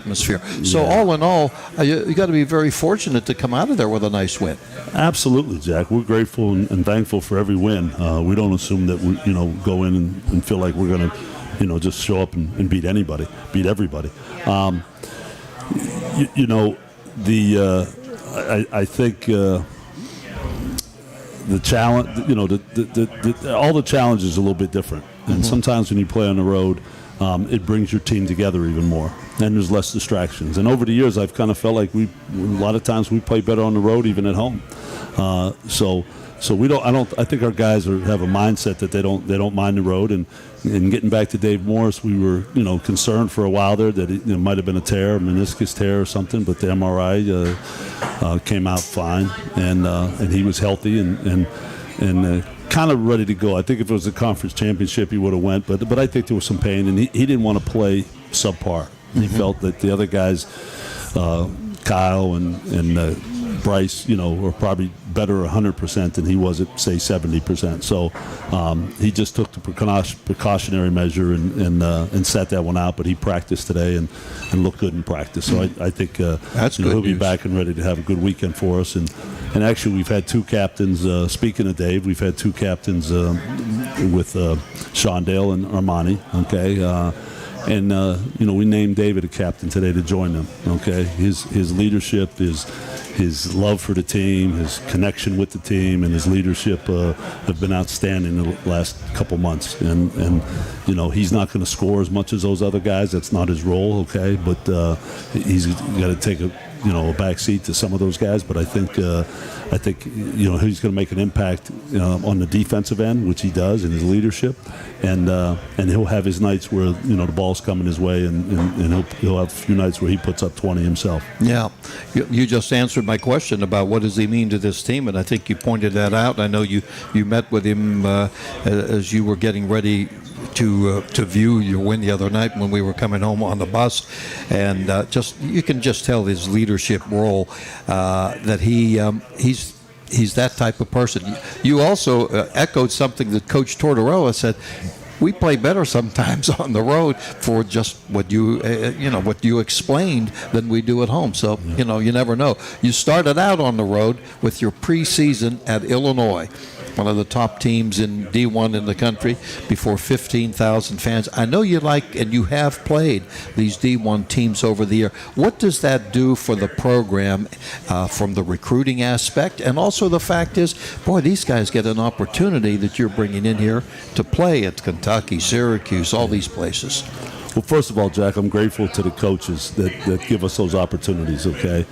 atmosphere. So all in all, you got to be very fortunate to come out of there with a nice win. Absolutely, Jack. We're grateful and thankful for every win. We don't assume that we, go in and feel like we're going to, just show up and beat everybody. I think the challenge, all the challenges are a little bit different. And sometimes when you play on the road, it brings your team together even more, and there's less distractions. And over the years, I've kind of felt like a lot of times we play better on the road, even at home. So we don't. I think our guys have a mindset that they don't mind the road. And getting back to Dave Morris, we were concerned for a while there that it might have been a meniscus tear or something, but the MRI came out fine, and he was healthy and kind of ready to go. I think if it was a conference championship, he would have went, but I think there was some pain, and he didn't want to play subpar. He felt that the other guys, Kyle and Bryce, were probably better 100% than he was at, say, 70%. So he just took the precautionary measure and sat that one out. But he practiced today and looked good in practice. So I think he'll be back and ready to have a good weekend for us. And actually, we've had two captains. Speaking of Dave, we've had two captains with Shondale and Armani. Okay. We named David a captain today to join them. Okay, his leadership, his love for the team, his connection with the team, and his leadership have been outstanding in the last couple months. And he's not going to score as much as those other guys. That's not his role. Okay, but he's got to take a back seat to some of those guys. But I think he's going to make an impact on the defensive end, which he does, in his leadership, and he'll have his nights where the ball's coming his way, and he'll have a few nights where he puts up 20 himself. Yeah, you just answered my question about what does he mean to this team, and I think you pointed that out. I know you met with him as you were getting ready to view your win the other night when we were coming home on the bus, and you can just tell his leadership role that he's that type of person. You also echoed something that Coach Tortorella said. We play better sometimes on the road for just what you explained than we do at home. So you never know. You started out on the road with your preseason at Illinois, one of the top teams in D1 in the country, before 15,000 fans. I know you like and you have played these D1 teams over the year. What does that do for the program from the recruiting aspect? And also the fact is, boy, these guys get an opportunity that you're bringing in here to play at Kentucky, Syracuse, all these places. Well, first of all, Jack, I'm grateful to the coaches that give us those opportunities, okay?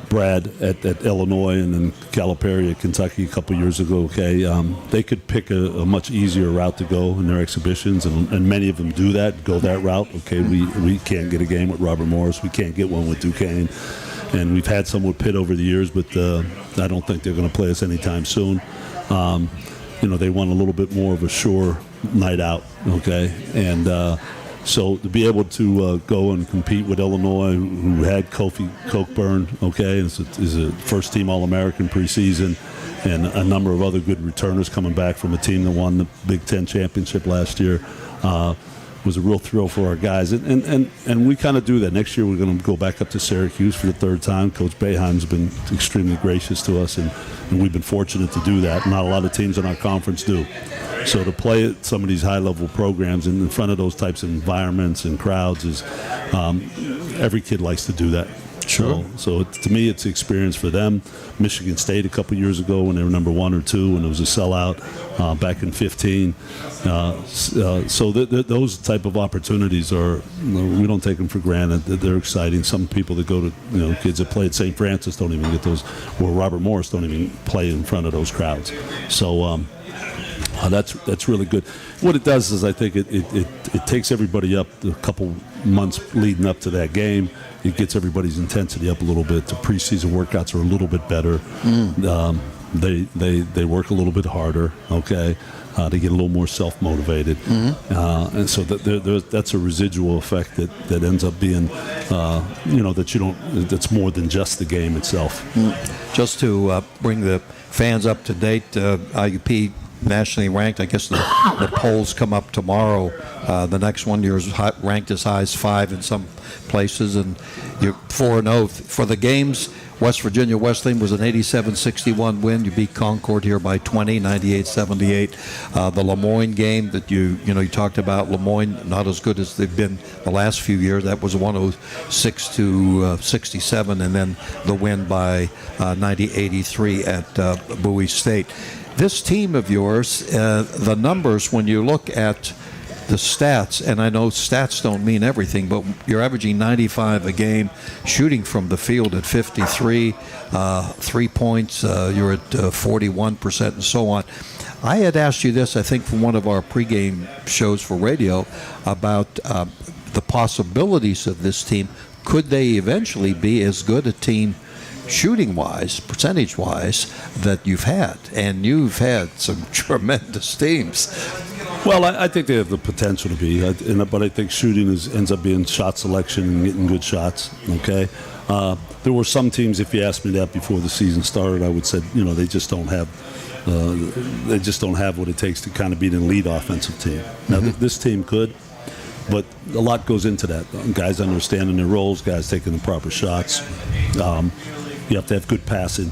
Brad at Illinois and then Calipari at Kentucky a couple years ago, okay, they could pick a much easier route to go in their exhibitions, and many of them do that, go that route. Okay, we can't get a game with Robert Morris. We can't get one with Duquesne. And we've had some with Pitt over the years, but I don't think they're going to play us anytime soon. They want a little bit more of a sure night out, okay? And so to be able to go and compete with Illinois, who had Kofi Cockburn, okay, is a first-team All-American preseason, and a number of other good returners coming back from a team that won the Big Ten championship last year, was a real thrill for our guys. And we kind of do that. Next year we're going to go back up to Syracuse for the third time. Coach Boeheim's been extremely gracious to us, and we've been fortunate to do that. Not a lot of teams in our conference do. So to play at some of these high-level programs in front of those types of environments and crowds is every kid likes to do that. Sure. So to me, it's experience for them. Michigan State a couple years ago when they were number 1 or 2, and it was a sellout back in 15. So those type of opportunities are, we don't take them for granted. They're exciting. Some people that go to, kids that play at St. Francis don't even get those, or Robert Morris don't even play in front of those crowds. So that's really good. What it does is I think it takes everybody up a couple months leading up to that game. It gets everybody's intensity up a little bit. The preseason workouts are a little bit better. They work a little bit harder, okay? They get a little more self-motivated. And so that's a residual effect that ends up being, that's more than just the game itself. Just to bring the fans up to date, IUP nationally ranked. I guess the polls come up tomorrow. The next one, you're ranked as high as 5 in some places, and you're 4-0 for the games. West Virginia Wesleyan was an 87-61 win. You beat Concord here by 20, 98-78. The Lemoyne game that you talked about, Lemoyne not as good as they've been the last few years. That was 106-67, and then the win by 90-83 at Bowie State. This team of yours, the numbers, when you look at the stats, and I know stats don't mean everything, but you're averaging 95 a game, shooting from the field at 53, 3 points, you're at 41% and so on. I had asked you this, I think, from one of our pregame shows for radio about the possibilities of this team. Could they eventually be as good a team shooting-wise, percentage-wise, that you've had? And you've had some tremendous teams. Well, I think they have the potential to be, but I think shooting ends up being shot selection and getting good shots. Okay, there were some teams. If you asked me that before the season started, I would say they just don't have what it takes to kind of be an elite offensive team. Now this team could, but a lot goes into that. Guys understanding their roles, guys taking the proper shots. You have to have good passing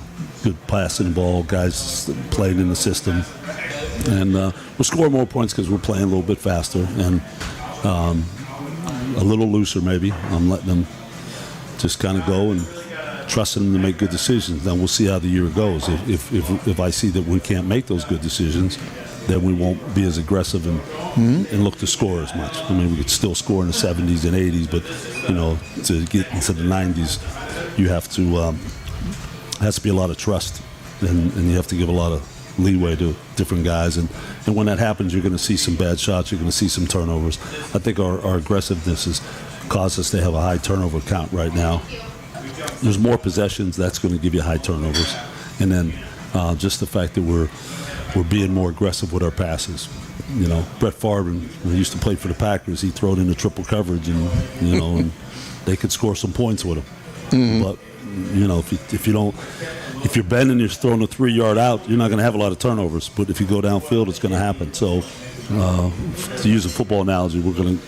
ball, guys playing in the system. And we're scoring more points because we're playing a little bit faster and a little looser maybe. I'm letting them just kind of go and trusting them to make good decisions. Then we'll see how the year goes. If I see that we can't make those good decisions, then we won't be as aggressive and look to score as much. I mean, we could still score in the 70s and 80s, but to get into the 90s, you have to has to be a lot of trust, and you have to give a lot of leeway to different guys, and when that happens, you're going to see some bad shots, you're going to see some turnovers. I think our aggressiveness has caused us to have a high turnover count right now. There's more possessions, that's going to give you high turnovers, and then just the fact that we're being more aggressive with our passes. Brett Favre, when he used to play for the Packers, he threw it into triple coverage, and and they could score some points with him. But if you're bending, you're throwing a 3-yard out, you're not going to have a lot of turnovers. But if you go downfield, it's going to happen. So, to use a football analogy, we've been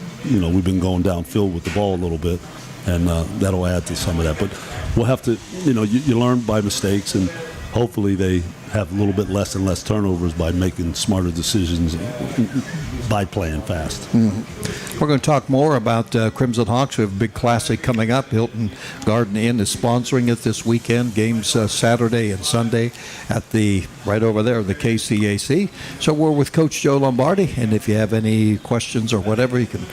going downfield with the ball a little bit, and that'll add to some of that. But we'll have to, you learn by mistakes, and hopefully they have a little bit less and less turnovers by making smarter decisions by playing fast. We're going to talk more about Crimson Hawks. We have a big classic coming up. Hilton Garden Inn is sponsoring it this weekend. Games Saturday and Sunday at right over there, the KCAC. So we're with Coach Joe Lombardi, and if you have any questions or whatever, you can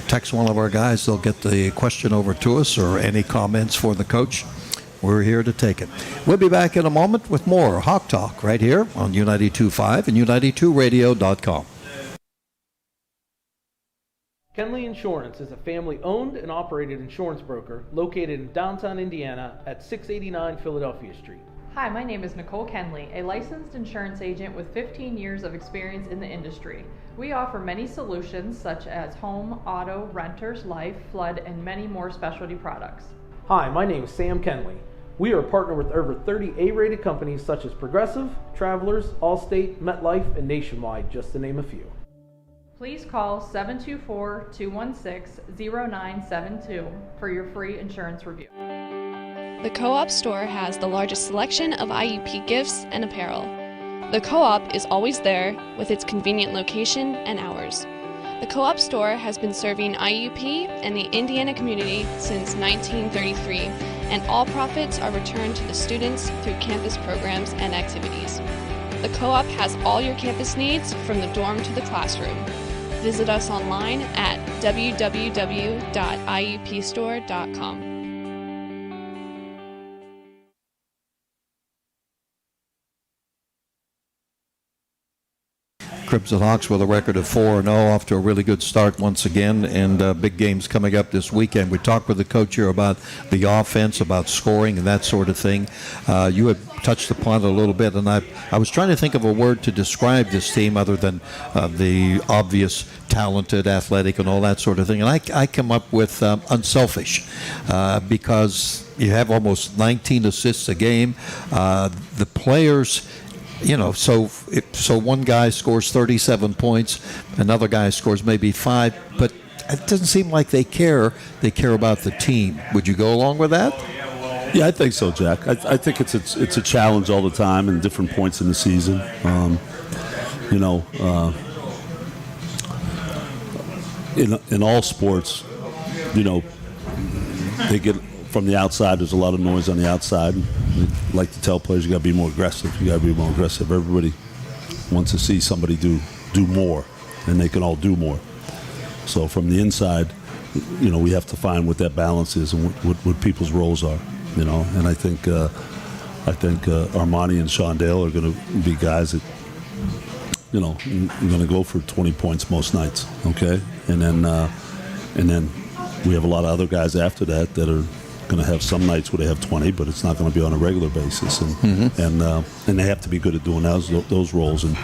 text one of our guys. They'll get the question over to us, or any comments for the coach. We're here to take it. We'll be back in a moment with more Hawk Talk right here on U92.5 and U92Radio.com. Kenley Insurance is a family-owned and operated insurance broker located in downtown Indiana at 689 Philadelphia Street. Hi, my name is Nicole Kenley, a licensed insurance agent with 15 years of experience in the industry. We offer many solutions such as home, auto, renters, life, flood, and many more specialty products. Hi, my name is Sam Kenley. We are partnered with over 30 A-rated companies such as Progressive, Travelers, Allstate, MetLife, and Nationwide, just to name a few. Please call 724-216-0972 for your free insurance review. The Co-op store has the largest selection of IUP gifts and apparel. The Co-op is always there with its convenient location and hours. The Co-op store has been serving IUP and the Indiana community since 1933, and all profits are returned to the students through campus programs and activities. The Co-op has all your campus needs from the dorm to the classroom. Visit us online at www.iupstore.com. Crimson Hawks with a record of 4-0, off to a really good start once again, and big games coming up this weekend. We talked with the coach here about the offense, about scoring and that sort of thing. You had touched upon it a little bit, and I was trying to think of a word to describe this team other than the obvious talented, athletic, and all that sort of thing. And I come up with unselfish, because you have almost 19 assists a game. The players so one guy scores 37 points, another guy scores maybe 5, but it doesn't seem like they care. They care about the team. Would you go along with that? Yeah, I think so, Jack. I think it's a challenge all the time and different points in the season. In all sports, they get from the outside. There's a lot of noise on the outside. I like to tell players, you got to be more aggressive. You got to be more aggressive. Everybody wants to see somebody do more, and they can all do more. So from the inside, we have to find what that balance is and what people's roles are. And I think Armani and Shondale are going to be guys that are going to go for 20 points most nights. Okay, and then we have a lot of other guys after that are going to have some nights where they have 20, but it's not going to be on a regular basis, and they have to be good at doing those roles and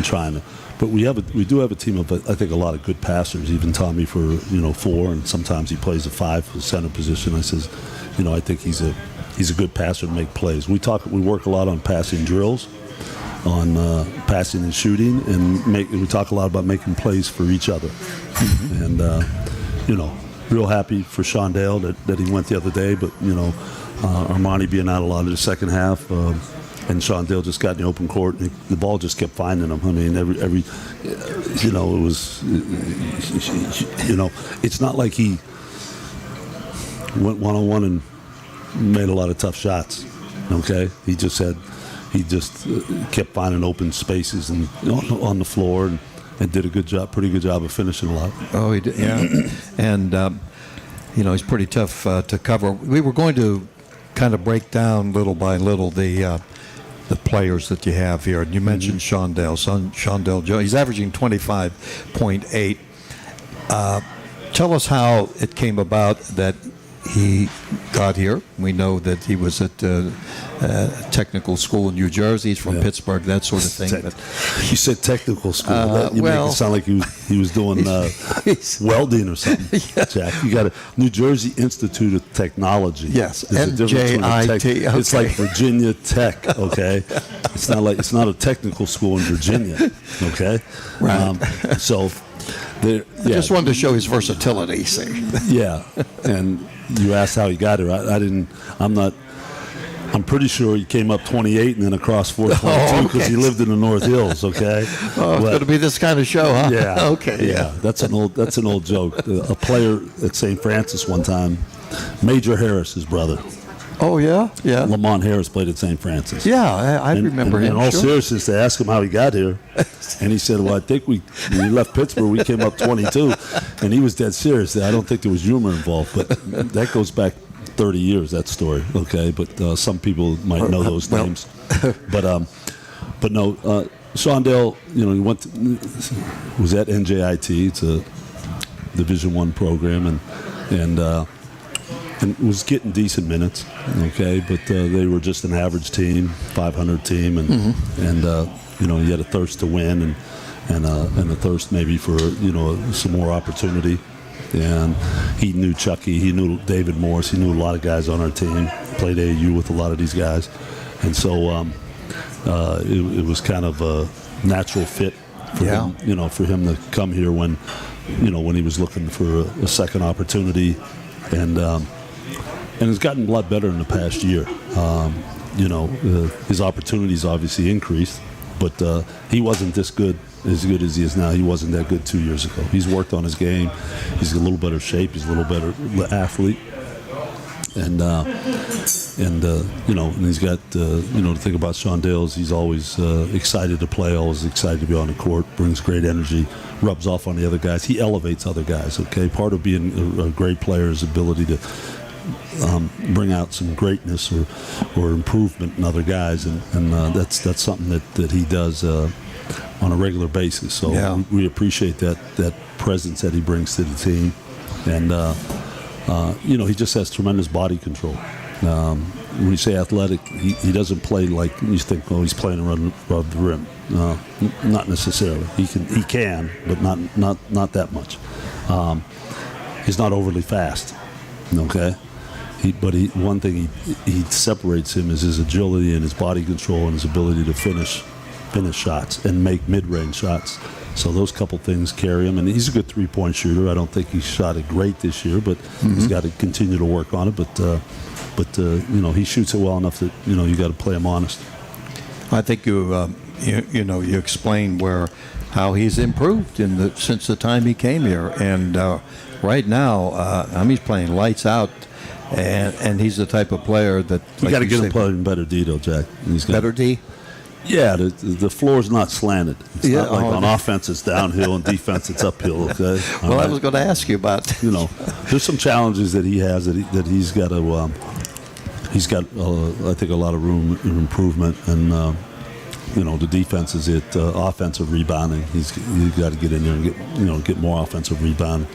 trying to. But we do have a team of, I think, a lot of good passers. Even Tommy for 4, and sometimes he plays a 5 for center position. I says, I think he's a good passer to make plays. We work a lot on passing drills, on passing and shooting, and we talk a lot about making plays for each other. And real happy for Shondale that he went the other day, but Armani being out a lot of the second half. And Shondale just got in the open court, and the ball just kept finding him. I mean, every it was, it's not like he went one-on-one and made a lot of tough shots. Okay, he just kept finding open spaces and on the floor and did pretty good job of finishing a lot. Oh, he did, yeah. And he's pretty tough to cover. We were going to kind of break down little by little the players that you have here. And you mentioned Shondale Jones. He's averaging 25.8. Tell us how it came about that he got here. We know that he was at technical school in New Jersey. He's from Pittsburgh, that sort of thing. You said technical school. Make it sound like he was doing welding or something. Yeah. Jack, you got a New Jersey Institute of Technology. Yes, NJIT. Okay. It's like Virginia Tech. Okay, it's not a technical school in Virginia. Okay, right. I just wanted to show his versatility. See. Yeah, and you asked how he got here. I'm pretty sure he came up 28 and then across 422 because he lived in the North Hills. Okay. It's going to be this kind of show, huh? Yeah. Okay. Yeah. That's an old joke. A player at St. Francis one time, Major Harris's brother. Oh yeah, yeah. Lamont Harris played at St. Francis. Yeah, I remember him. In all seriousness, they asked him how he got here, and he said, "Well, I think when we left Pittsburgh, we came up 22," and he was dead serious. I don't think there was humor involved, but that goes back 30 years. That story, okay? But some people might know those names. But no, Shondale, he was at NJIT. It's a Division I program, and was getting decent minutes, okay, but they were just an average team, 500 team, and he had a thirst to win and a thirst maybe for some more opportunity. And he knew Chucky, he knew David Morris, he knew a lot of guys on our team. Played AAU with a lot of these guys, and so it was kind of a natural fit for him, for him to come here when he was looking for a second opportunity, and it's gotten a lot better in the past year. His opportunities obviously increased, but he wasn't as good as he is now. He wasn't that good 2 years ago. He's worked on his game. He's a little better shape. He's a little better athlete. And he's got, the thing about Shondale is he's always excited to play, always excited to be on the court, brings great energy, rubs off on the other guys. He elevates other guys, okay? Part of being a great player is ability to bring out some greatness or improvement in other guys, and that's something that he does on a regular basis. So we appreciate that presence that he brings to the team, and he just has tremendous body control. When you say athletic, he doesn't play like you think. Oh, he's playing above the rim. Not necessarily. He can, but not that much. He's not overly fast. Okay. One thing he separates him is his agility and his body control and his ability to finish finish shots and make mid-range shots. So those couple things carry him, and he's a good three-point shooter. I don't think he shot it great this year, but he's got to continue to work on it. But he shoots it well enough that you got to play him honest. I think you explained how he's improved since the time he came here, and right now, he's playing lights out, and he's the type of player that You got to get him playing better D, though, Jack. Better D. Yeah, the floor's not slanted. It's not like on offense it's downhill and defense it's uphill. Okay. Well, I was going to ask you about. There's some challenges that he has that he's got to. He's got, I think, a lot of room for improvement, and the defense is it. Offensive rebounding, he's got to get in there and get more offensive rebound.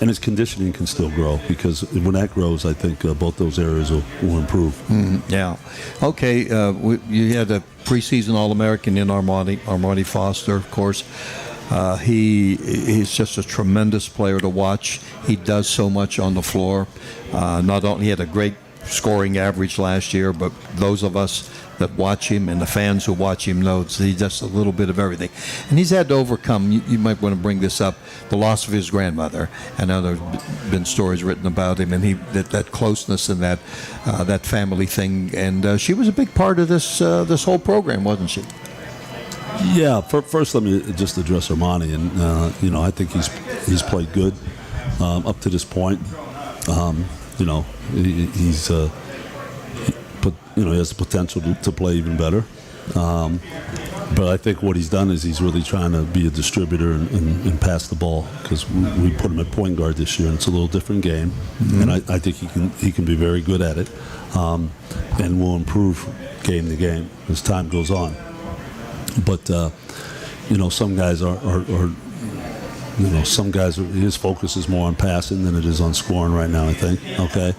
And his conditioning can still grow, because when that grows, I think both those areas will improve. Yeah. Okay, you had a preseason All-American in Armani Foster, of course. He's just a tremendous player to watch. He does so much on the floor. Not only he had a great scoring average last year, but those of us that watch him and the fans who watch him know he does a little bit of everything. And he's had to overcome, you might want to bring this up, the loss of his grandmother. I know there's been stories written about him, and that closeness and that family thing. And she was a big part of this whole program, wasn't she? Yeah. First, let me just address Armani, and I think he's played good up to this point. He's he has the potential to play even better. But I think what he's done is he's really trying to be a distributor and pass the ball, because we put him at point guard this year, and it's a little different game. And I think he can be very good at it, and will improve game to game as time goes on. But some guys his focus is more on passing than it is on scoring right now, I think. Okay.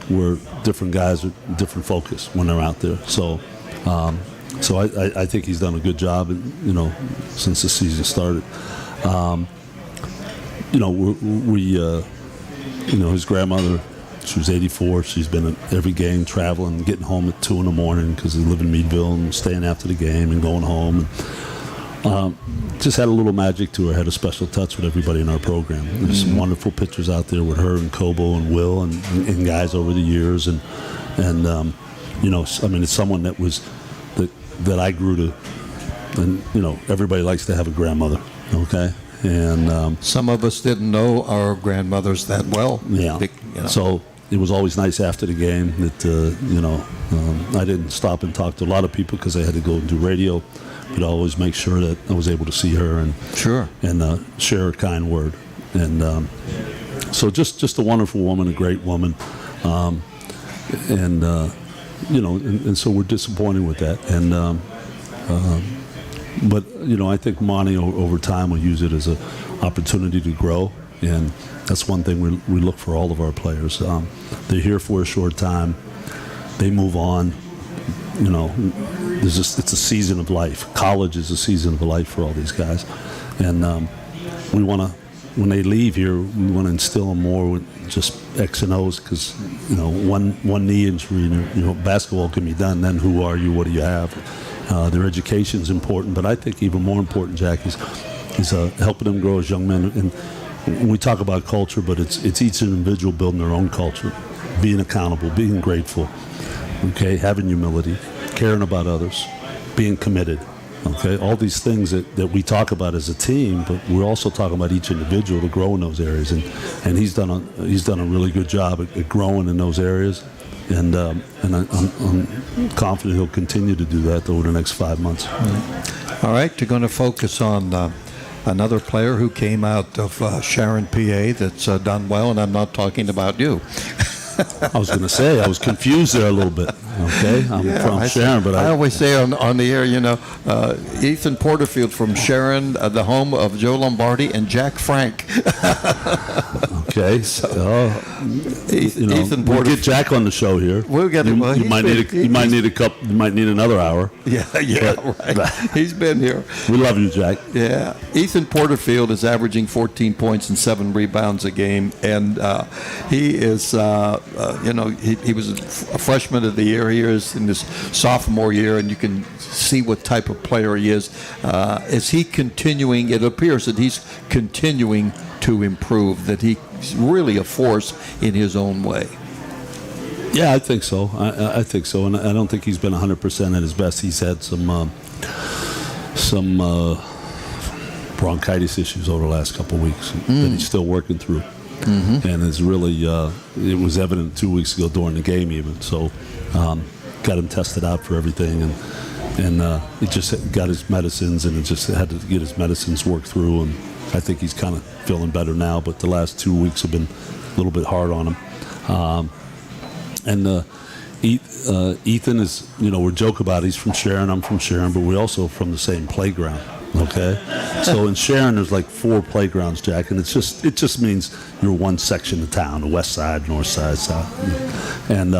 Where different guys are different focus when they're out there. So I think he's done a good job, since the season started. His grandmother, she was 84. She's been at every game, traveling, getting home at 2 a.m. because they live in Meadville, and staying after the game and going home. Just had a little magic to her, had a special touch with everybody in our program. There's some wonderful pictures out there with her and Kobo and Will and guys over the years, and it's someone that I grew to, and everybody likes to have a grandmother, okay? And some of us didn't know our grandmothers that well. Yeah. So it was always nice after the game that I didn't stop and talk to a lot of people because I had to go and do radio. But I always make sure that I was able to see her and share a kind word. And so just a wonderful woman, a great woman, and so we're disappointed with that. And but I think Monty over time will use it as an opportunity to grow, and that's one thing we look for all of our players. They're here for a short time, they move on. It's a season of life. College is a season of life for all these guys, and we want to, when they leave here, we want to instill them more with just X and O's, because one knee injury, basketball can be done. Then who are you? What do you have? Their education is important, but I think even more important, Jack, is helping them grow as young men. And when we talk about culture, but it's each individual building their own culture, being accountable, being grateful. Okay, having humility, caring about others, being committed. Okay, all these things that we talk about as a team, but we're also talking about each individual to grow in those areas. And he's done a really good job at growing in those areas. And I'm confident he'll continue to do that over the next 5 months. All right, you're going to focus on another player who came out of Sharon, PA, that's done well, and I'm not talking about you. I was going to say, I was confused there a little bit. Okay, I'm from Sharon, but I always say on the air, Ethan Porterfield from Sharon, the home of Joe Lombardi and Jack Frank. Okay, so Ethan we'll Porterfield. get Jack on the show here. We'll get him. You might need another hour. Yeah, right. He's been here. We love you, Jack. Yeah, Ethan Porterfield is averaging 14 points and 7 rebounds a game, and he is, he was a freshman of the year. He is in his sophomore year, and you can see what type of player he is. Is he continuing? It appears that he's continuing to improve. That he's really a force in his own way. Yeah, I think so. I think so, and I don't think he's been 100% at his best. He's had some bronchitis issues over the last couple of weeks that he's still working through. Mm-hmm. And it's really it was evident 2 weeks ago during the game even. So got him tested out for everything, and he just got his medicines, and it just had to get his medicines worked through. And I think he's kind of feeling better now. But the last 2 weeks have been a little bit hard on him. Ethan is, we joke about it. He's from Sharon, I'm from Sharon, but we're also from the same playground. Okay, so in Sharon there's like 4 playgrounds, Jack, and it just means you're one section of town, the west side, north side, south, and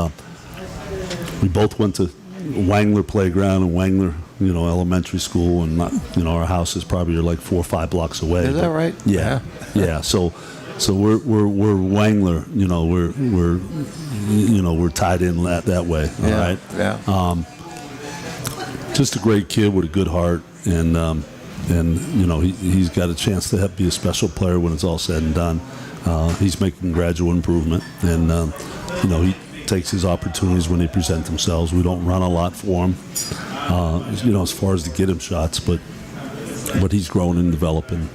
we both went to Wangler Playground and Wangler, elementary school, and our house is probably like 4 or 5 blocks away. Is that right? Yeah, yeah. So we're Wangler, we're tied in that way. All right. Yeah. Just a great kid with a good heart, and he's got a chance to be a special player when it's all said and done. He's making gradual improvement, and he takes his opportunities when they present themselves. We don't run a lot for him, as far as to get him shots, but he's growing and developing.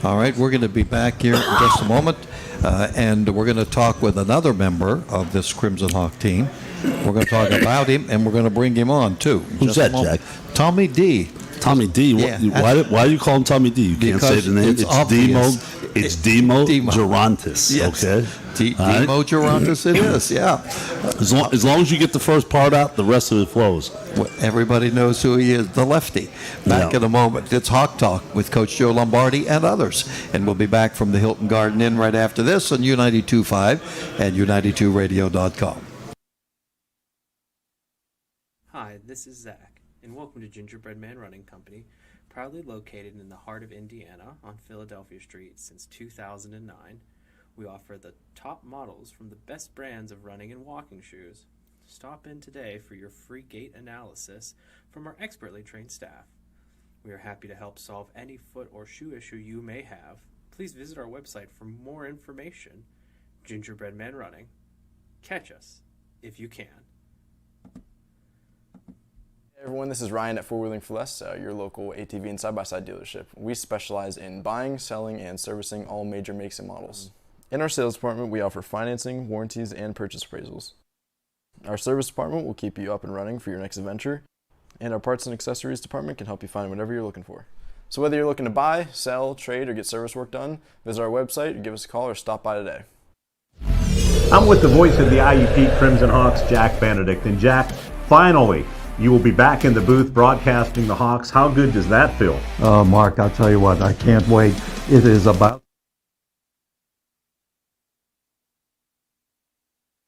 All right, we're going to be back here in just a moment, and we're going to talk with another member of this Crimson Hawk team. We're going to talk about him, and we're going to bring him on, too. Who's that, Jack? Tommy D. Tommy D. Yeah. Why do you call him Tommy D? You can't say the name. It's Demo Gerontis. Yes. Okay. Demo Gerontis it is, yeah. As long as you get the first part out, the rest of it flows. Well, everybody knows who he is, the lefty. Back in a moment. It's Hawk Talk with Coach Joe Lombardi and others. And we'll be back from the Hilton Garden Inn right after this on U92.5 and U92Radio.com. Hi, this is Zach, and welcome to Gingerbread Man Running Company, proudly located in the heart of Indiana on Philadelphia Street since 2009. We offer the top models from the best brands of running and walking shoes. Stop in today for your free gait analysis from our expertly trained staff. We are happy to help solve any foot or shoe issue you may have. Please visit our website for more information. Gingerbread Man Running. Catch us if you can. Hey everyone, this is Ryan at Four Wheeling for Less, your local ATV and side-by-side dealership. We specialize in buying, selling, and servicing all major makes and models. In our sales department, we offer financing, warranties, and purchase appraisals. Our service department will keep you up and running for your next adventure, and our parts and accessories department can help you find whatever you're looking for. So whether you're looking to buy, sell, trade, or get service work done, visit our website, give us a call, or stop by today. I'm with the voice of the IUP Crimson Hawks, Jack Benedict. And Jack, finally, you will be back in the booth broadcasting the Hawks. How good does that feel? Mark, I'll tell you what, I can't wait. It is about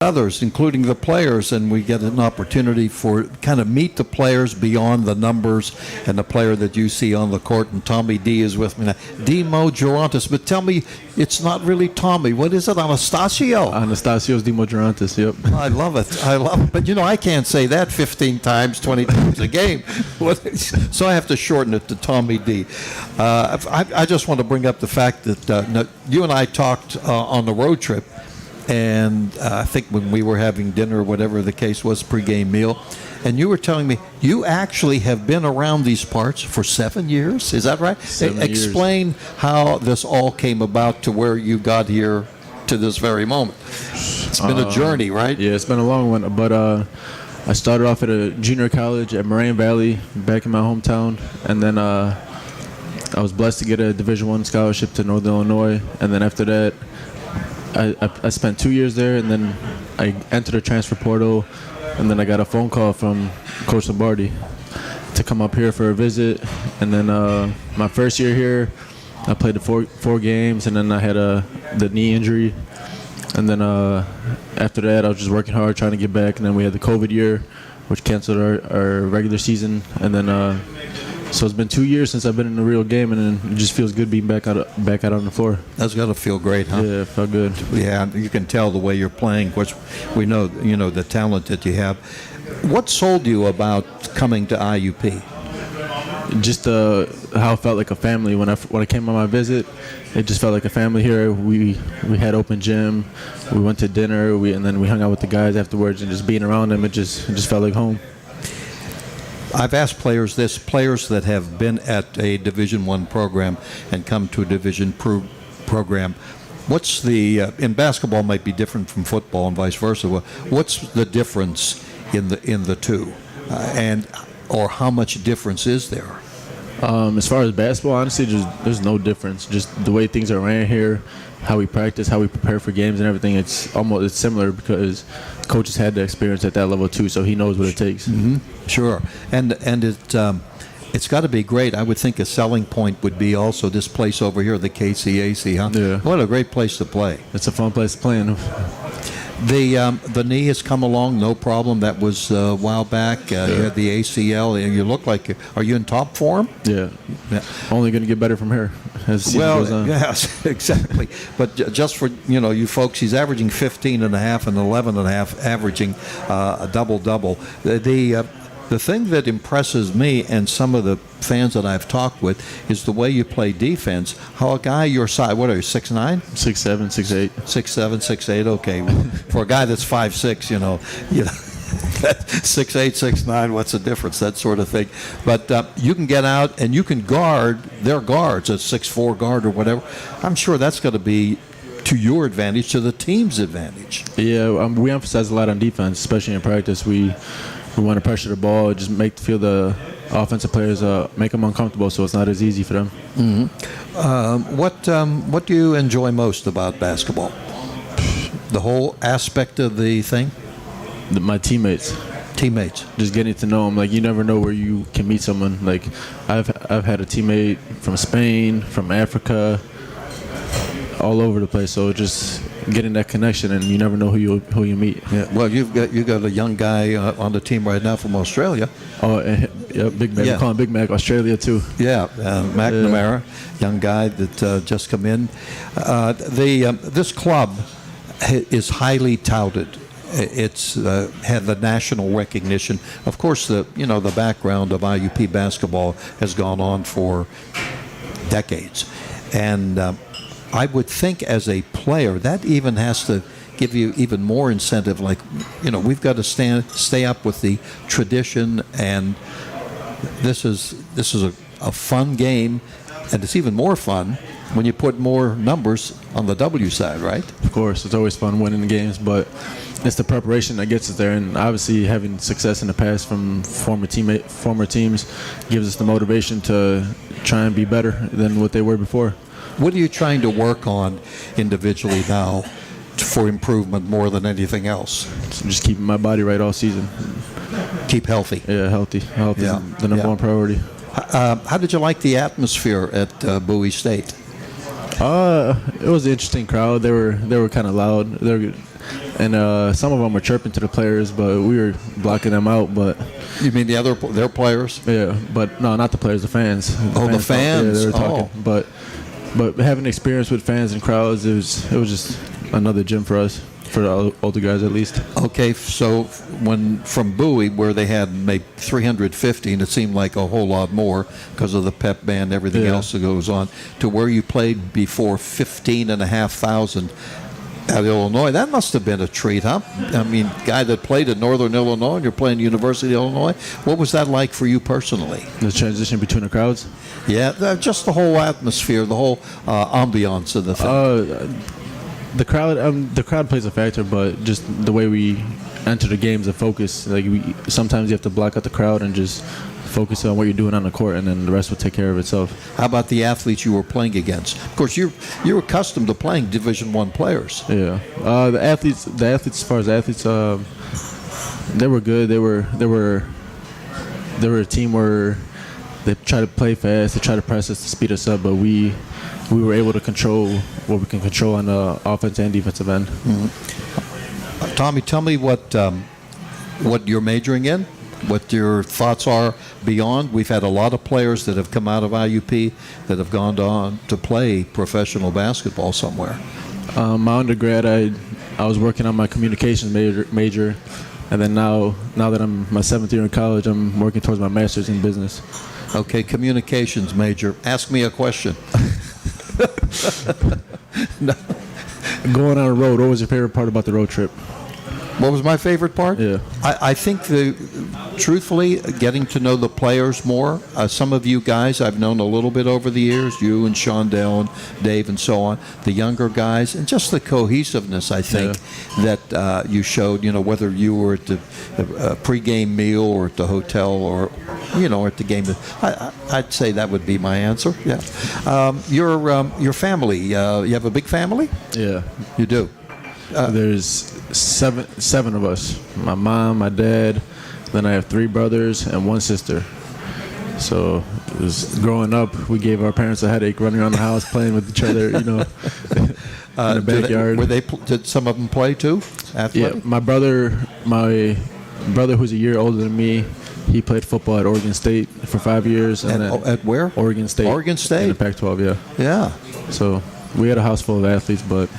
others, including the players, and we get an opportunity for kind of meet the players beyond the numbers and the player that you see on the court. And Tommy D is with me now. Demo Gerontis, but tell me, it's not really Tommy. What is it, Anastasio? Anastasio's Demo Gerontis, yep. I love it. I love it. But, I can't say that 15 times, 20 times a game. So I have to shorten it to Tommy D. I just want to bring up the fact that you and I talked on the road trip, and I think when we were having dinner or whatever the case was, pregame meal, and you were telling me you actually have been around these parts for 7 years. Is that right? 7 years. Explain how this all came about to where you got here to this very moment. It's been a journey, right? Yeah, it's been a long one, but I started off at a junior college at Moraine Valley back in my hometown, and then I was blessed to get a Division I scholarship to Northern Illinois, and then after that I spent 2 years there, and then I entered a transfer portal, and then I got a phone call from Coach Lombardi to come up here for a visit. And then my first year here, I played the four games, and then I had the knee injury. And then after that, I was just working hard trying to get back. And then we had the COVID year, which canceled our regular season. And then so it's been 2 years since I've been in a real game, and it just feels good being back out on the floor. That's got to feel great, huh? Yeah, it felt good. Yeah, you can tell the way you're playing, which we know, the talent that you have. What sold you about coming to IUP? Just how it felt like a family when I came on my visit. It just felt like a family here. We had open gym, we went to dinner, and then we hung out with the guys afterwards, and just being around them, it just felt like home. I've asked players that have been at a Division I program and come to a Division program. What's in basketball might be different from football and vice versa. What's the difference in the two, or how much difference is there? As far as basketball, honestly, there's no difference. Just the way things are ran here, how we practice, how we prepare for games and everything. It's similar because coaches had the experience at that level too, so he knows what it takes. Mm-hmm. Sure, and it's got to be great. I would think a selling point would be also this place over here, the KCAC, huh? Yeah. What a great place to play. It's a fun place to play in. The knee has come along, no problem. That was a while back. You had the ACL, and you look like are you in top form? Yeah. Only going to get better from here as the season goes on. Yes, exactly. But just for you folks, he's averaging 15 and a half and 11 and a half, averaging a double-double. The thing that impresses me and some of the fans that I've talked with is the way you play defense. How a guy your size, what are you, 6'9"? 6'7", 6'8". 6'7", 6'8", okay. For a guy that's 5'6", 6'8", 6'9", what's the difference? That sort of thing. But you can get out and you can guard their guards, a 6'4" guard or whatever. I'm sure that's going to be to your advantage, to the team's advantage. Yeah, we emphasize a lot on defense, especially in practice. We want to pressure the ball, just feel the offensive players make them uncomfortable, so it's not as easy for them. Mm-hmm. What do you enjoy most about basketball? The whole aspect of the thing? My teammates. Just getting to know them. Like, you never know where you can meet someone. Like, I've had a teammate from Spain, from Africa, all over the place. So just getting that connection, and you never know who you meet. Yeah. Well, you got a young guy on the team right now from Australia. Oh, yeah, Big Mac. Yeah. We call him Big Mac. Australia too. Yeah, McNamara, young guy that just come in. This club is highly touted. It's had the national recognition. Of course, the background of IUP basketball has gone on for decades, and I would think as a player that even has to give you even more incentive. Like, we've got to stay up with the tradition, and this is a fun game, and it's even more fun when you put more numbers on the W side, right? Of course, it's always fun winning the games, but it's the preparation that gets us there, and obviously having success in the past from former teams gives us the motivation to try and be better than what they were before. What are you trying to work on individually now for improvement more than anything else? So just keeping my body right all season. Keep healthy. Yeah, healthy. Health is the number one priority. How did you like the atmosphere at Bowie State? It was an interesting crowd. They were kind of loud. And some of them were chirping to the players, but we were blocking them out. But you mean their players? Yeah, but no, not the players. The fans. The fans. Yeah, they were talking. But having experience with fans and crowds, it was just another gym for us, for the older guys at least. Okay, so from Bowie, where they had maybe 350, and it seemed like a whole lot more because of the pep band, everything else that goes on, to where you played before 15,500 at Illinois, that must have been a treat, huh? I mean, guy that played at Northern Illinois, and you're playing University of Illinois. What was that like for you personally? The transition between the crowds? Yeah, just the whole atmosphere, the whole ambiance of the thing. The crowd plays a factor, but just the way we enter the games and focus. Like, sometimes you have to block out the crowd and just focus on what you're doing on the court, and then the rest will take care of itself. How about the athletes you were playing against? Of course, you're accustomed to playing Division I players. Yeah, the athletes. As far as athletes, they were good. They were a team where they try to play fast. They try to press us to speed us up, but we we were able to control what we can control on the offensive and defensive end. Tommy, tell me what you're majoring in, what your thoughts are beyond. We've had a lot of players that have come out of IUP that have gone on to play professional basketball somewhere. My undergrad, I was working on my communications major, and then now that I'm my 7th year in college, I'm working towards my master's in business. Okay, communications major. Ask me a question. Going on a road, what was your favorite part about the road trip? What was my favorite part? Yeah. I think truthfully, getting to know the players more. Some of you guys I've known a little bit over the years, you and Shondell and Dave and so on, the younger guys, and just the cohesiveness, I think, that you showed, whether you were at the pregame meal or at the hotel or, at the game. I'd say that would be my answer, yeah. Your family, you have a big family? Yeah. You do? There's seven of us. My mom, my dad, then I have 3 brothers and 1 sister. So it was, growing up, we gave our parents a headache running around the house playing with each other, in the backyard. Did some of them play too? Athletic? Yeah, my brother who's a year older than me, he played football at Oregon State for 5 years. And at where? Oregon State. Oregon State? In the Pac-12, yeah. Yeah. So we had a house full of athletes, but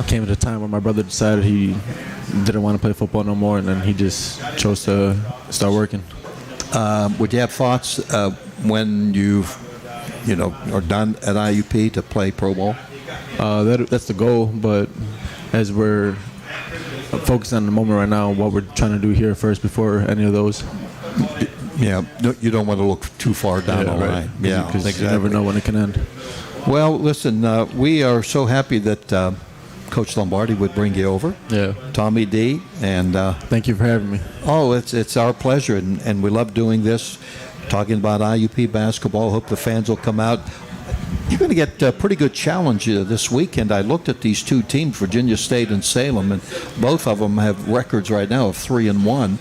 came at a time where my brother decided he didn't want to play football no more, and then he just chose to start working. Would you have thoughts when you are done at IUP to play pro ball? That's the goal, but as we're focusing on the moment right now, what we're trying to do here first before any of those. Yeah, you don't want to look too far down the line. Yeah, because exactly. you never know when it can end. Well, listen, we are so happy that Coach Lombardi would bring you over. Yeah. Tommy D. And thank you for having me. Oh, it's our pleasure, and we love doing this, talking about IUP basketball. Hope the fans will come out. You're going to get a pretty good challenge this weekend. I looked at these 2 teams, Virginia State and Salem, and both of them have records right now of 3-1.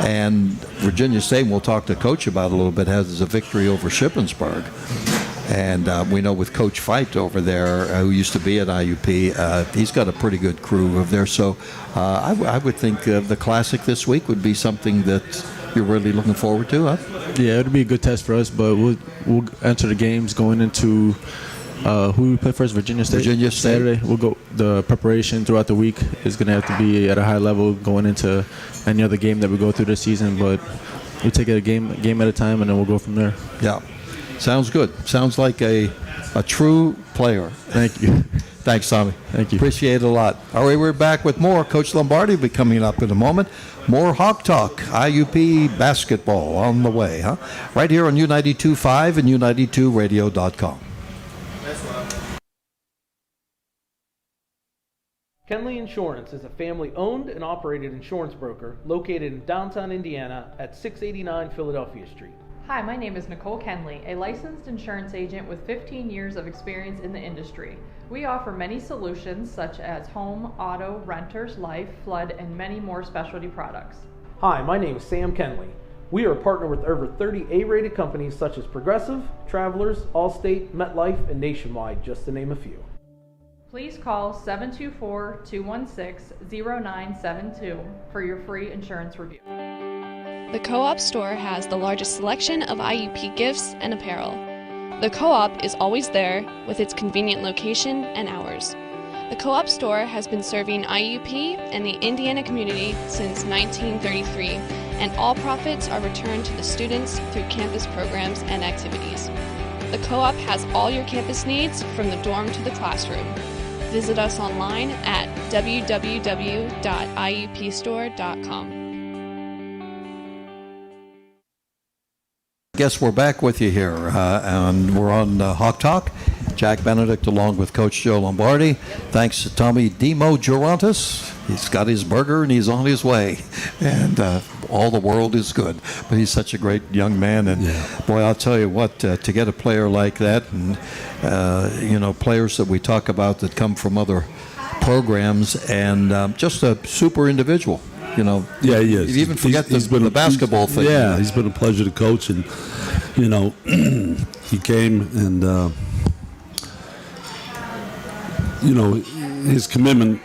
And Virginia State, we'll talk to Coach about a little bit, has a victory over Shippensburg. And we know with Coach Fight over there, who used to be at IUP, he's got a pretty good crew over there. So I would think the Classic this week would be something that you're really looking forward to, huh? Yeah, it'll be a good test for us, but we'll enter the games going into who we play first, Virginia State? Virginia State. Saturday. We'll go. The preparation throughout the week is going to have to be at a high level going into any other game that we go through this season, but we'll take it a game at a time, and then we'll go from there. Yeah. Sounds good. Sounds like a true player. Thank you. Thanks, Tommy. Thank you. Appreciate it a lot. All right, we're back with more. Coach Lombardi will be coming up in a moment. More Hawk Talk, IUP basketball on the way, huh? Right here on U92.5 and U92Radio.com. Kenley Insurance is a family-owned and operated insurance broker located in downtown Indiana at 689 Philadelphia Street. Hi, my name is Nicole Kenley, a licensed insurance agent with 15 years of experience in the industry. We offer many solutions such as home, auto, renters, life, flood, and many more specialty products. Hi, my name is Sam Kenley. We are a partner with over 30 A-rated companies such as Progressive, Travelers, Allstate, MetLife, and Nationwide, just to name a few. Please call 724-216-0972 for your free insurance review. The Co-op store has the largest selection of IUP gifts and apparel. The Co-op is always there with its convenient location and hours. The Co-op store has been serving IUP and the Indiana community since 1933, and all profits are returned to the students through campus programs and activities. The Co-op has all your campus needs from the dorm to the classroom. Visit us online at www.iupstore.com. Guess we're back with you here, and we're on Hawk Talk. Jack Benedict along with Coach Joe Lombardi. Thanks to Tommy Demo Gerontis. He's got his burger and he's on his way. And all the world is good. But he's such a great young man. And boy, I'll tell you what, to get a player like that, and players that we talk about that come from other programs, and just a super individual. Yeah, he is. You even forget the basketball thing. Yeah, he's been a pleasure to coach, and he came and, his commitment,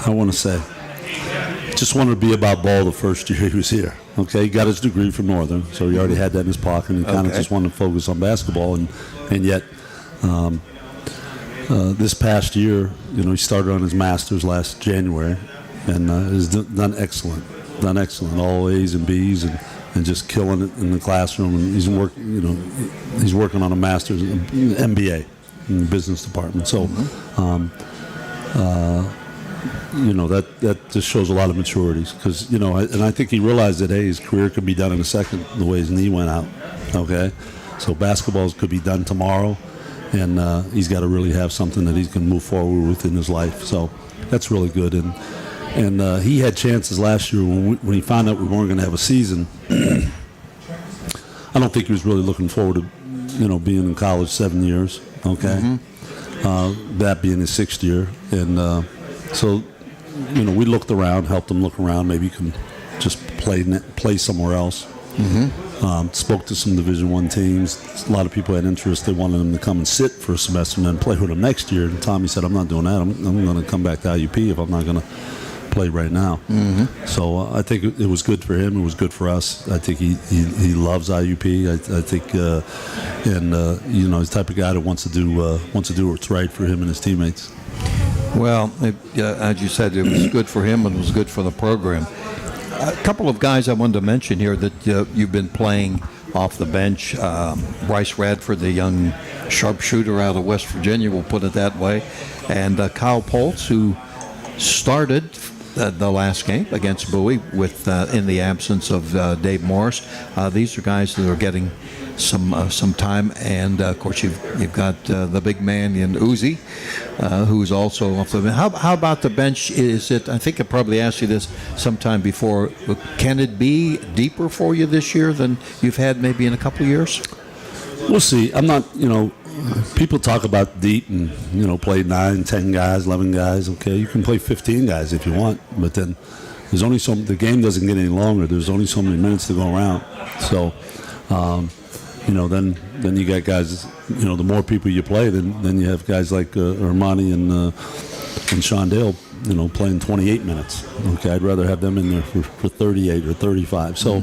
I want to say, just wanted to be about ball the first year he was here. Okay, he got his degree from Northern, so he already had that in his pocket, and kind of just wanted to focus on basketball. And yet, this past year, he started on his master's last January, and has done excellent. All A's and B's, and just killing it in the classroom. And he's working on a master's MBA in the business department. So. That just shows a lot of maturities because, and I think he realized that, hey, his career could be done in a second the way his knee went out, okay? So basketball could be done tomorrow, and he's got to really have something that he can move forward with in his life. So that's really good. And he had chances last year when he found out we weren't going to have a season. I don't think he was really looking forward to, being in college 7 years, okay? That being his 6th year. And so, we looked around, helped him look around. Maybe you can just play somewhere else. Spoke to some Division I teams. A lot of people had interest. They wanted him to come and sit for a semester and then play with them next year. And Tommy said, I'm not doing that. I'm going to come back to IUP if I'm not going to play right now. So I think it was good for him. It was good for us. I think he loves IUP. I think, he's the type of guy that wants to do what's right for him and his teammates. Well, as you said, it was good for him and it was good for the program. A couple of guys I wanted to mention here that you've been playing off the bench. Bryce Radford, the young sharpshooter out of West Virginia, we'll put it that way. And Kyle Poltz, who started the last game against Bowie with in the absence of Dave Morris. These are guys that are getting some time, and of course you've got the big man in Uzi, who's also off the bench. How about the bench? Is it? I think I probably asked you this sometime before. Can it be deeper for you this year than you've had maybe in a couple of years? We'll see. I'm not. People talk about deep and play 9, 10 guys, 11 guys. Okay, you can play 15 guys if you want, but then there's only the game doesn't get any longer. There's only so many minutes to go around. So. Then you got guys. The more people you play, then you have guys like Armani and Sean Dale. Playing 28 minutes. Okay, I'd rather have them in there for 38 or 35. So,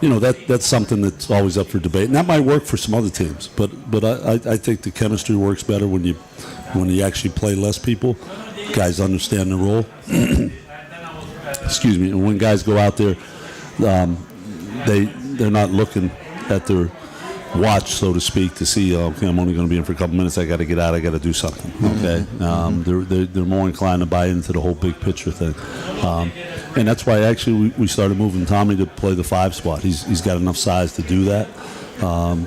that's something that's always up for debate, and that might work for some other teams. But I think the chemistry works better when you actually play less people. Guys understand the role. Excuse me. And when guys go out there, they're not looking at their watch, so to speak, to see, okay, I'm only going to be in for a couple minutes. I got to get out. I got to do something. Okay, they're more inclined to buy into the whole big picture thing, and that's why actually we started moving Tommy to play the 5 spot. He's got enough size to do that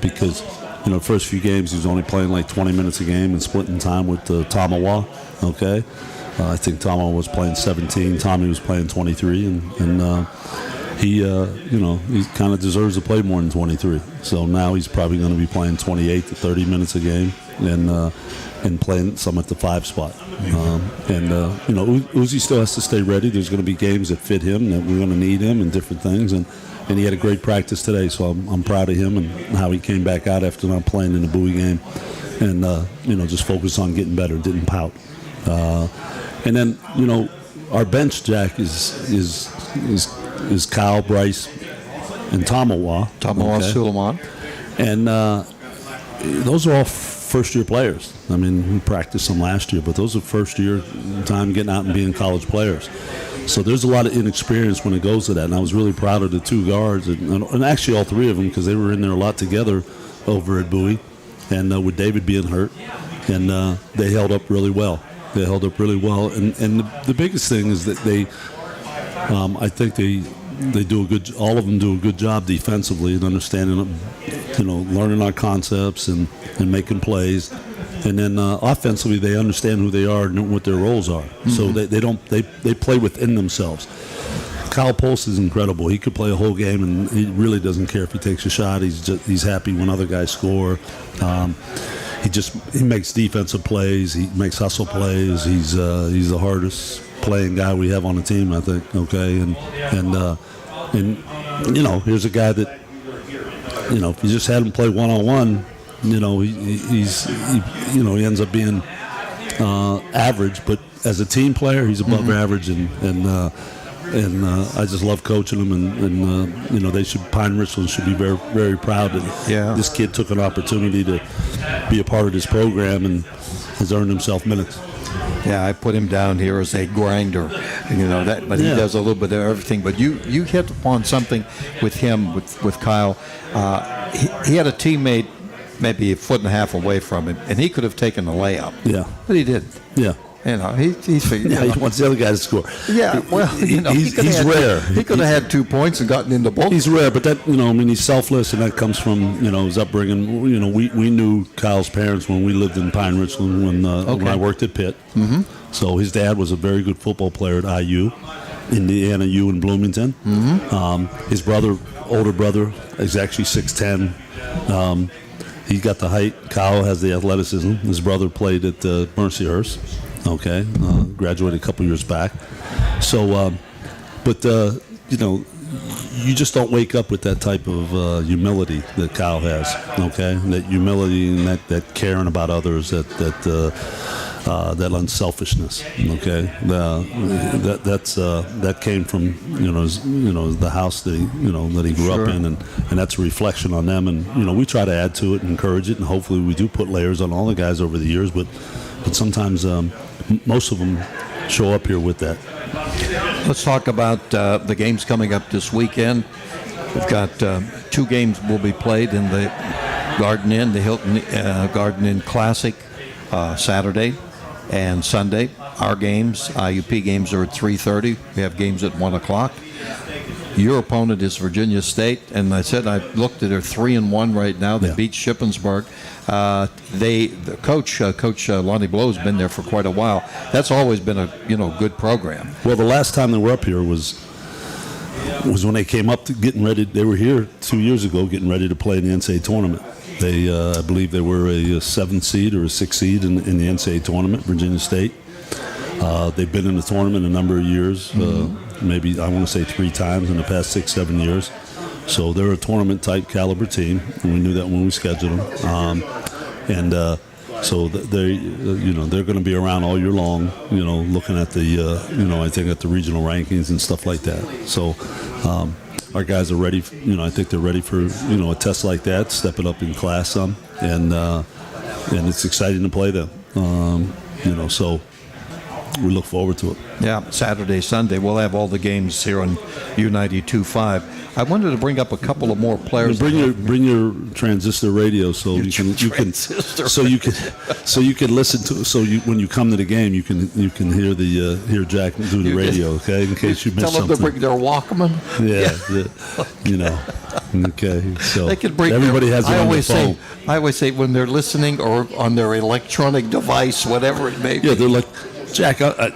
because the first few games he was only playing like 20 minutes a game and splitting time with Tamawa. Okay, I think Tamawa was playing 17. Tommy was playing 23, and he kind of deserves to play more than 23. So now he's probably going to be playing 28 to 30 minutes a game and playing some at the 5 spot. Uzi still has to stay ready. There's going to be games that fit him, that we're going to need him and different things. And he had a great practice today, so I'm proud of him and how he came back out after not playing in the Bowie game and, just focused on getting better, didn't pout. And then, our bench, Jack, is Kyle, Bryce, and Tamawa. Suleiman. And those are all first-year players. I mean, we practiced some last year, but those are first-year time getting out and being college players. So there's a lot of inexperience when it goes to that. And I was really proud of the 2 guards, and actually all 3 of them, because they were in there a lot together over at Bowie, and with David being hurt, and they held up really well. And the biggest thing is that they, I think they do all of them do a good job defensively and understanding, learning our concepts and making plays. And then offensively, they understand who they are and what their roles are. So they play within themselves. Kyle Poltz is incredible. He could play a whole game, and he really doesn't care if he takes a shot. He's happy when other guys score. He makes defensive plays. He makes hustle plays. He's the hardest playing guy we have on the team, I think. Okay, and here's a guy that if you just had him play one-on-one, he ends up being average. But as a team player, he's above average, and I just love coaching him, and Pine Richland should be very, very proud that this kid took an opportunity to be a part of this program and has earned himself minutes. Yeah, I put him down here as a grinder, but he does a little bit of everything. But you hit upon something with him, with Kyle. He had a teammate maybe a foot and a half away from him, and he could have taken a layup. Yeah. But he didn't. Yeah. He figured. He wants the other guy to score. Yeah, well, he's rare. He could have had 2 points and gotten in the book. He's rare, but that he's selfless, and that comes from his upbringing. We knew Kyle's parents when we lived in Pine Richland when I worked at Pitt. Mm-hmm. So his dad was a very good football player at IU, Indiana U in Bloomington. Mm-hmm. His older brother, is actually 6'10". He got the height. Kyle has the athleticism. His brother played at Mercyhurst. Okay, graduated a couple years back. So, you just don't wake up with that type of humility that Kyle has. Okay, that humility and that caring about others, that unselfishness. Okay, that came from the house that he grew up in, and that's a reflection on them. And we try to add to it and encourage it, and hopefully we do put layers on all the guys over the years. But sometimes most of them show up here with that. Let's talk about the games coming up this weekend. We've got 2 games will be played in the Garden Inn, the Hilton Garden Inn Classic, Saturday and Sunday. Our games, IUP games, are at 3:30. We have games at 1 o'clock. Your opponent is Virginia State, and I said I looked at her 3-1 right now. They beat Shippensburg. The Coach Lonnie Blow has been there for quite a while. That's always been a good program. Well, the last time they were up here was when they came up to getting ready. They were here 2 years ago, getting ready to play in the NCAA tournament. They, I believe, they were a 7th seed or a 6th seed in the NCAA tournament. Virginia State. They've been in the tournament a number of years. Maybe I want to say 3 times in the past 6-7 years. So they're a tournament-type caliber team, and we knew that when we scheduled them. So they're going to be around all year long. Looking at the I think at the regional rankings and stuff like that. So our guys are ready. I think they're ready for a test like that, stepping up in class some, and it's exciting to play them. So. We look forward to it. Yeah, Saturday, Sunday, we'll have all the games here on U92.5. I wanted to bring up a couple of more players. Bring your transistor radio so you can listen to. So when you come to the game, you can hear Jack do the radio. Okay, in case you missed something. Tell them to bring their Walkman. Yeah, Okay, so they can bring everybody has it on their phone. I always say when they're listening or on their electronic device, whatever it may be. Yeah, they're like. Jack, I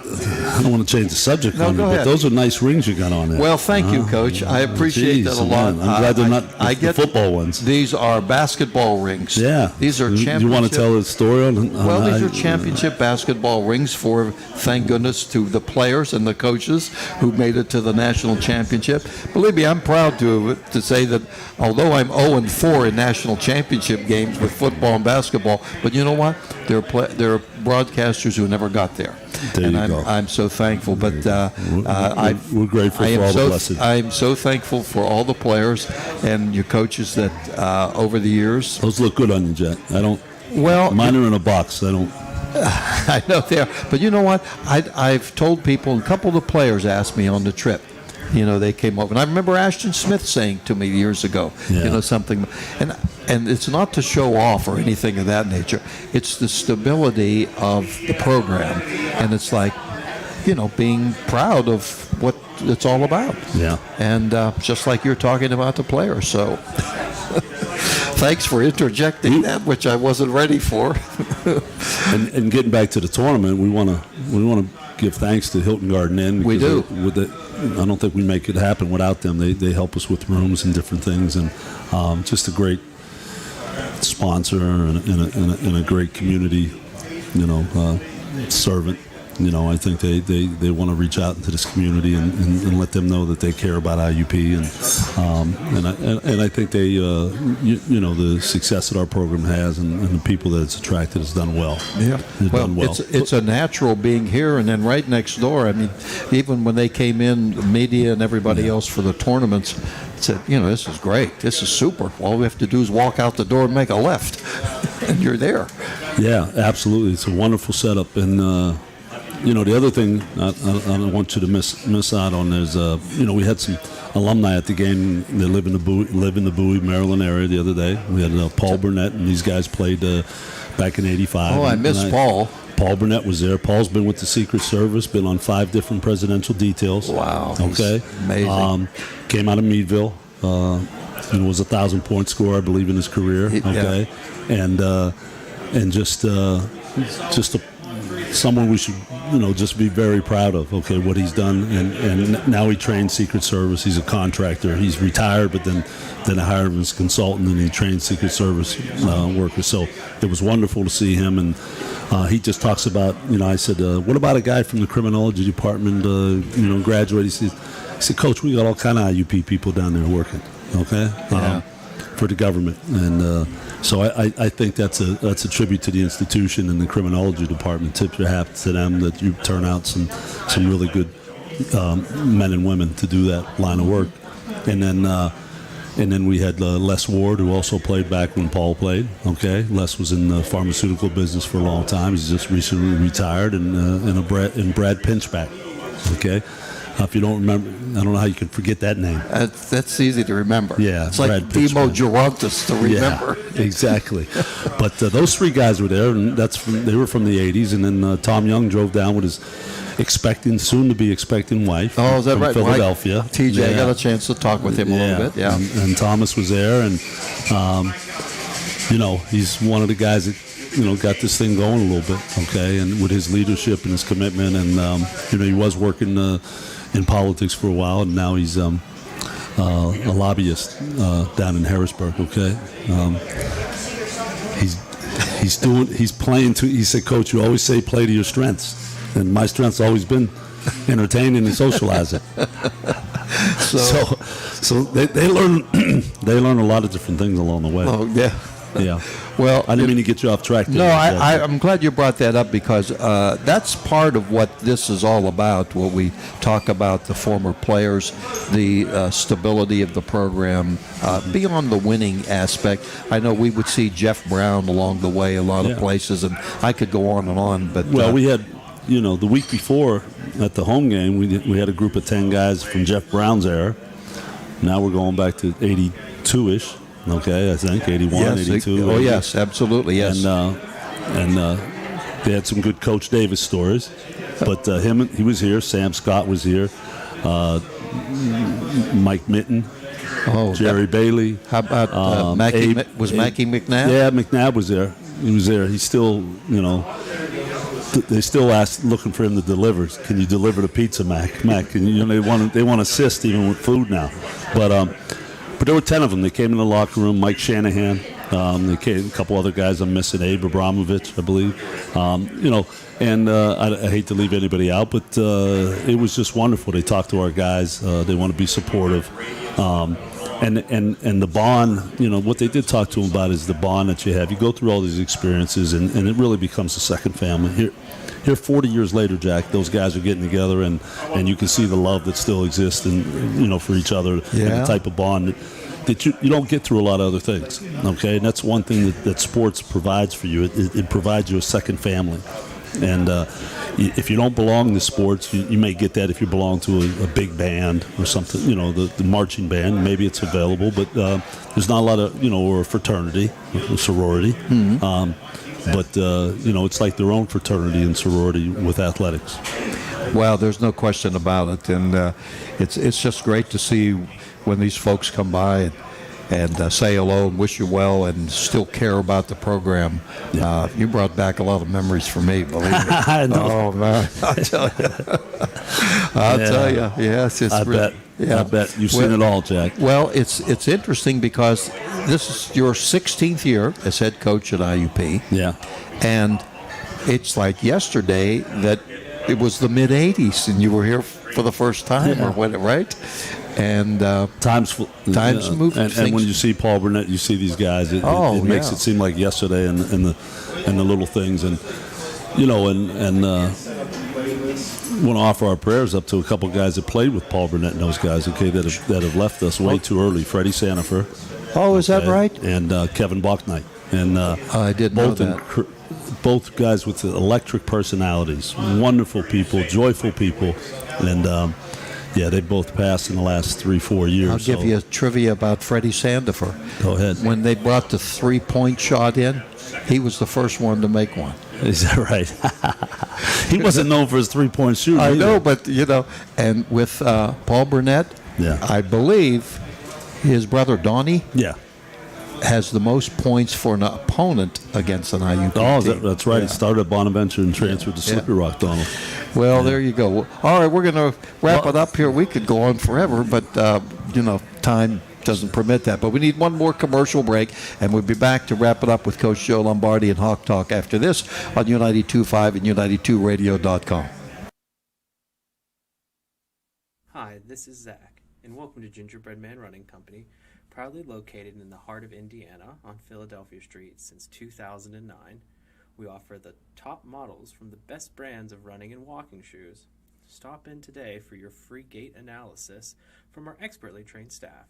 don't want to change the subject on you, but those are nice rings you got on there. Well, thank you, Coach. I appreciate that a lot. Man, I'm glad they're not the football ones. These are basketball rings. Yeah. These are championship. You want to tell the story on Well, these are championship basketball rings for, thank goodness, to the players and the coaches who made it to the national championship. Believe me, I'm proud to say that although I'm 0-4 in national championship games with football and basketball, but you know what? There are broadcasters who never got there. I'm so thankful. But we're grateful for all the blessings. I'm so thankful for all the players and your coaches that over the years. Those look good on you, Jack. Mine are in a box. I don't. I know they are. But you know what? I've told people, a couple of the players asked me on the trip. They came over. And I remember Ashton Smith saying to me years ago, something. And it's not to show off or anything of that nature. It's the stability of the program. And it's like, being proud of what it's all about. Yeah. And just like you're talking about the players. So thanks for interjecting that, which I wasn't ready for. and getting back to the tournament, we want to give thanks to Hilton Garden Inn. We do. I don't think we make it happen without them. They help us with rooms and different things, and just a great sponsor and a great community, servant. I think they want to reach out into this community and let them know that they care about IUP, and I think they the success that our program has and the people that it's attracted has done well. Yeah, well, done well. It's a natural being here, and then right next door. I mean, even when they came in, the media and everybody else for the tournaments said, this is great, this is super. All we have to do is walk out the door and make a left, and you're there. Yeah, absolutely. It's a wonderful setup, and the other thing I don't want you to miss out on is we had some alumni at the game. They live in the Bowie, Maryland area the other day. We had Paul Burnett, and these guys played back in '85. Oh, I missed Paul. Paul Burnett was there. Paul's been with the Secret Service, been on 5 different presidential details. Wow. Okay. Amazing. Came out of Meadville. Was a 1,000-point scorer, I believe, in his career. Okay. Yeah. And just someone we should, just be very proud of, okay, what he's done. And now he trains Secret Service. He's a contractor. He's retired, but then I hired him as a consultant, and he trained Secret Service workers. So it was wonderful to see him. And he just talks about, I said, what about a guy from the criminology department, graduated? He said, Coach, we got all kind of IUP people down there working, okay, for the government. And so I think that's a tribute to the institution and the criminology department. Tip your hat to them that you turn out some really good men and women to do that line of work. And then we had Les Ward, who also played back when Paul played. Okay, Les was in the pharmaceutical business for a long time. He's just recently retired, and Brad Pinchback. Okay. If you don't remember, I don't know how you can forget that name. That's easy to remember. Yeah, it's like Demo Gerontis to remember. Yeah, exactly. But those 3 guys were there, and they were from the '80s. And then Tom Young drove down with his soon-to-be expecting wife. Oh, is that from right? Philadelphia. TJ, I got a chance to talk with him a little bit. Yeah, and Thomas was there, and he's one of the guys that got this thing going a little bit. Okay, and with his leadership and his commitment, and he was working in politics for a while, and now he's a lobbyist down in Harrisburg. Okay, he's playing to. He said, Coach, you always say play to your strengths, and my strength's always been entertaining and socializing. So they learn they learn a lot of different things along the way. Oh yeah. Yeah. Well, I didn't mean to get you off track there. No, I'm glad you brought that up, because that's part of what this is all about. What we talk about, the former players, the stability of the program, beyond the winning aspect. I know we would see Jeff Brown along the way a lot of places, and I could go on and on. But we had, the week before at the home game, we had a group of 10 guys from Jeff Brown's era. Now we're going back to 82-ish. Okay, I think 81, yes, 82. Oh, yes, absolutely, yes. And they had some good Coach Davis stories, but he was here. Sam Scott was here. Mike Mitten, Jerry Bailey. How about Mackie? Was Mackie McNabb? Yeah, McNabb was there. He was there. He's still, they still looking for him to deliver. Can you deliver the pizza, Mac? And they want to assist even with food now, But there were 10 of them. They came in the locker room. Mike Shanahan. They came, a couple other guys I'm missing. Abe Abramovich, I believe. I hate to leave anybody out, but it was just wonderful. They talked to our guys. They want to be supportive. And the bond, what they did talk to them about is the bond that you have. You go through all these experiences, and it really becomes a second family. Here 40 years later, Jack, those guys are getting together, and you can see the love that still exists for each other, and the type of bond that you don't get through a lot of other things. Okay, and that's one thing that sports provides for you. It provides you a second family. And if you don't belong to sports, you may get that if you belong to a big band or something, the marching band. Maybe it's available, but there's not a lot of, or a fraternity, a sorority. Mm-hmm. But it's like their own fraternity and sorority with athletics. Well, there's no question about it, and it's just great to see when these folks come by and say hello and wish you well and still care about the program. Yeah. You brought back a lot of memories for me, believe me. I know. Oh, man, I'll tell you. I'll tell you. Yes, it's I really, bet. Yeah. I bet you've seen it all, Jack. Well, it's interesting because this is your 16th year as head coach at IUP. Yeah. And it's like yesterday that it was the mid '80s, and you were here for the first time, or what? Right? And times move. And when you see Paul Burnett, you see these guys. It makes it seem like yesterday, and the little things, and want to offer our prayers up to a couple guys that played with Paul Burnett and those guys, okay, that have left us way too early. Freddy Sandover. Oh, is that right? And Kevin Bachnight. And I didn't know that. Both guys with electric personalities, wonderful people, joyful people, and they both passed in the last 3-4 years. I'll give you a trivia about Freddy Sandover. Go ahead. When they brought the 3-point shot in, he was the first one to make one. Is that right? He wasn't known for his 3-point shooting. I know, but and with Paul Burnett, I believe his brother Donnie, has the most points for an opponent against an IUP team. That's right. He started at Bonaventure and transferred to Slippery Rock, Donald. Well, there you go. All right, we're going to wrap it up here. We could go on forever, but time doesn't permit that. But we need one more commercial break, and we'll be back to wrap it up with Coach Joe Lombardi and Hawk Talk after this on U92.5 and U92Radio.com. Hi, this is Zach, and welcome to Gingerbread Man Running Company, proudly located in the heart of Indiana on Philadelphia Street since 2009. We offer the top models from the best brands of running and walking shoes. Stop in today for your free gait analysis from our expertly trained staff.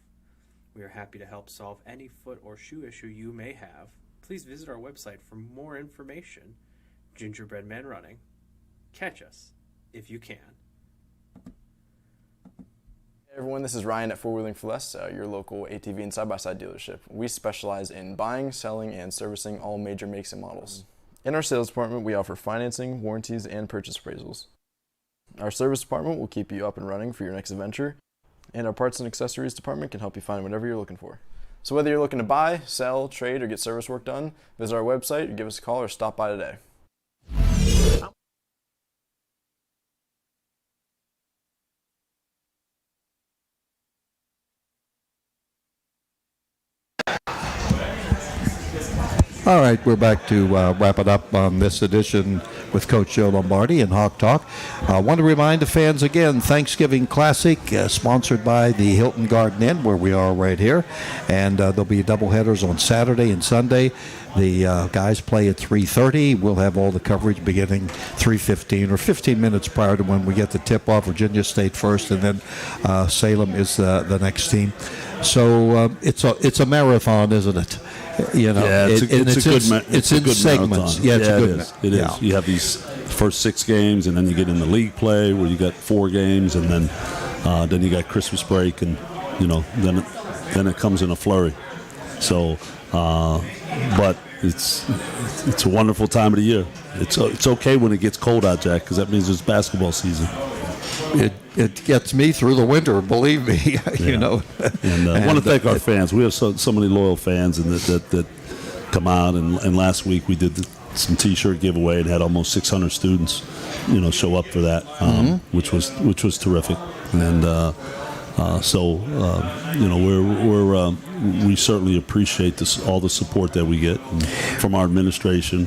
We are happy to help solve any foot or shoe issue you may have. Please visit our website for more information. Gingerbread Man Running. Catch us if you can. Hey everyone, this is Ryan at Four Wheeling for Less, your local ATV and side-by-side dealership. We specialize in buying, selling, and servicing all major makes and models. In our sales department, we offer financing, warranties, and purchase appraisals. Our service department will keep you up and running for your next adventure, and our parts and accessories department can help you find whatever you're looking for. So whether you're looking to buy, sell, trade, or get service work done, visit our website, or give us a call, or stop by today. All right, we're back to wrap it up on this edition with Coach Joe Lombardi and Hawk Talk. I want to remind the fans again, Thanksgiving Classic, sponsored by the Hilton Garden Inn, where we are right here. And there'll be doubleheaders on Saturday and Sunday. The guys play at 3:30. We'll have all the coverage beginning 3:15 or 15 minutes prior to when we get the tip-off. Virginia State first, and then Salem is the next team. So it's a marathon, isn't it? It's a good segments. Marathon. Yeah, it's a good. It is. You have these first 6 games, and then you get in the league play where you got 4 games, and then you got Christmas break, and then it comes in a flurry. So, but it's a wonderful time of the year. It's okay when it gets cold out, Jack, because that means it's basketball season. It gets me through the winter, believe me. And I want to thank our fans. We have so many loyal fans, and that come out. And last week we did some T-shirt giveaway and had almost 600 students, show up for that, which was terrific. And we certainly appreciate all the support that we get from our administration,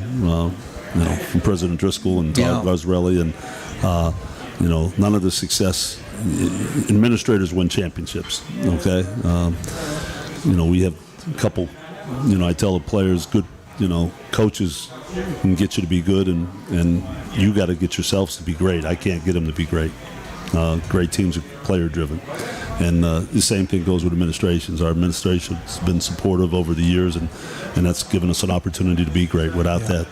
from President Driscoll and Todd Rosarelli, and none of the success. Administrators win championships. Okay, we have a couple. I tell the players, good. Coaches can get you to be good, and you got to get yourselves to be great. I can't get them to be great. Great teams are player driven, and the same thing goes with administrations. Our administration's been supportive over the years, and that's given us an opportunity to be great. Without that,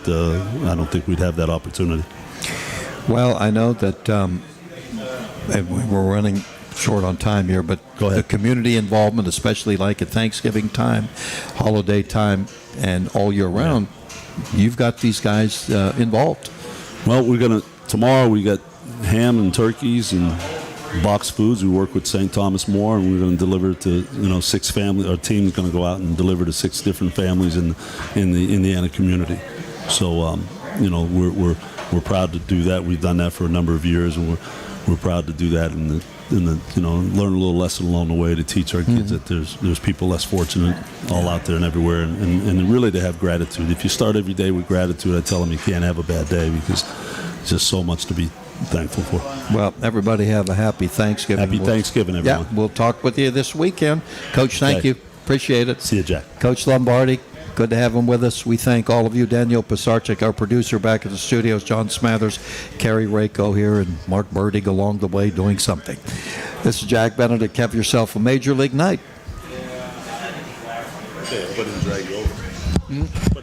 I don't think we'd have that opportunity. Well, I know that we're running short on time here, but the community involvement, especially like at Thanksgiving time, holiday time, and all year round, you've got these guys involved. Well, tomorrow we got ham and turkeys and box foods. We work with St. Thomas More, and we're going to deliver to 6 families. Our team's going to go out and deliver to 6 different families in the Indiana community. So we're proud to do that. We've done that for a number of years, and we're proud to do that and learn a little lesson along the way to teach our kids that there's people less fortunate all out there and everywhere, and really to have gratitude. If you start every day with gratitude, I tell them you can't have a bad day, because there's just so much to be thankful for. Well, everybody have a happy Thanksgiving. Happy Thanksgiving, everyone. Yeah, we'll talk with you this weekend. Coach, thank Okay. you. Appreciate it. See you, Jack. Coach Lombardi, good to have him with us. We thank all of you. Daniel Pisarczyk, our producer back at the studios, John Smathers, Kerry Rako here, and Mark Burdig along the way doing something. This is Jack Benedict. Have yourself a Major League night. Okay, everybody drag you over.